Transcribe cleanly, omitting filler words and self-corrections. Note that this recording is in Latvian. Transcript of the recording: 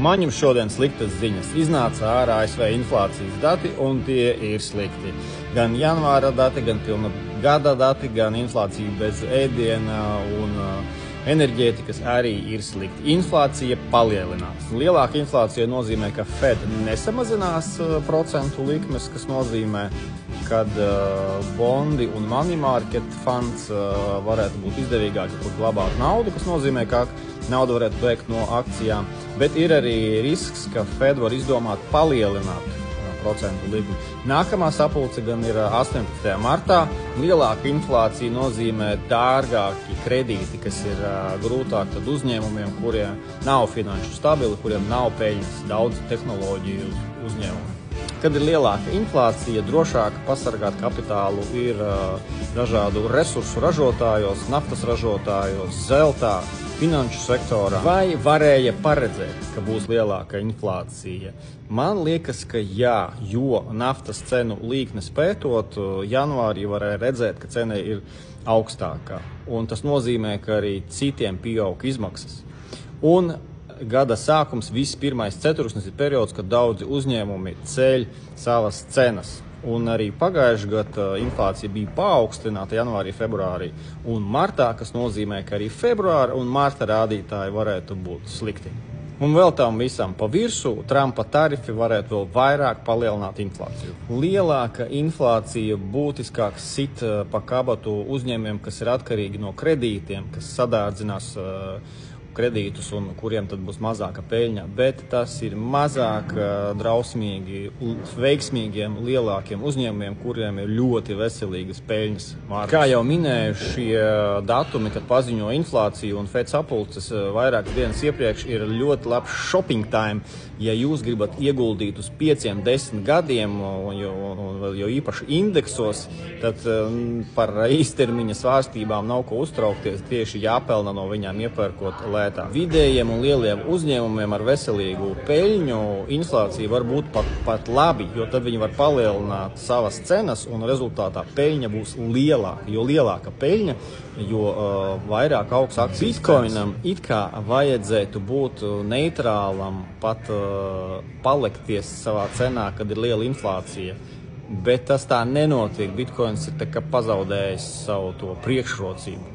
Man jums šodien sliktas ziņas. Iznāca ārā ASV inflācijas dati, un tie ir slikti. Gan janvāra dati, gan pilna gada dati, gan inflācija bez ēdiena un enerģētikas arī ir slikti. Inflācija palielinās. Lielāka inflācija nozīmē, ka Fed nesamazinās procentu likmes, kas nozīmē, kad bondi un money market funds varētu būt izdevīgāki, kur glabāt naudu, kas nozīmē, ka naudu varētu bēgt no akcijām. Bet ir arī risks, ka Fed var izdomāt palielināt procentu likmi. Nākamā sapulce gan ir 18. martā. Lielāka inflācija nozīmē dārgāki kredīti, kas ir grūtāk tad uzņēmumiem, kuriem nav finanšu stabili, kuriem nav peļņas, daudz tehnoloģiju uzņēmumu. Kad ir lielāka inflācija, drošāk pasargāt kapitālu ir dažādu resursu ražotājos, naftas ražotājos, zeltā, finanšu sektorā. Vai varēja paredzēt, ka būs lielāka inflācija? Man liekas, ka jā, jo naftas cenu līknes pētot, janvārī varēja redzēt, ka cena ir augstākā. Un tas nozīmē, ka arī citiem pieaug izmaksas. Un gada sākums, viss pirmais ceturksnis ir periods, kad daudzi uzņēmumi ceļ savas cenas. Un arī pagājušajā gadā inflācija bija paaugstināta janvārī, februārī un martā, kas nozīmē, ka arī februāra un marta rādītāji varētu būt slikti. Un vēl tam visam pa virsū Trumpa tarifi varētu vēl vairāk palielināt inflāciju. Lielāka inflācija būtiskāk sit pa kabatu uzņēmumiem, kas ir atkarīgi no kredītiem, kas sadārdzinās kredītus un kuriem tad būs mazāka peļņa, bet tas ir mazāk drausmīgi veiksmīgiem lielākiem uzņēmumiem, kuriem ir ļoti veselīgas peļņas markas. Kā jau minēju, šie datumi, kad paziņo inflāciju un Fed sapulces vairākas dienas iepriekš, ir ļoti labs shopping time, ja jūs gribat ieguldīt uz 5-10 gadiem, jo īpaši indeksos, tad par īstermiņa svārstībām nav ko uztraukties, tieši jāpelna no viņām iepērkot lētāk. Vidējiem un lieliem uzņēmumiem ar veselīgu peļņu inflācija var būt pat labi, jo tad viņi var palielināt savas cenas un rezultātā peļņa būs lielāka. Jo lielāka peļņa, jo vairāk augs akcijas. Bitcoinam it kā vajadzētu būt neitrālam, pat palikties savā cenā, kad ir liela inflācija. Bet tas tā nenotiek. Bitcoins ir tā kā pazaudējis savu to priekšrocību.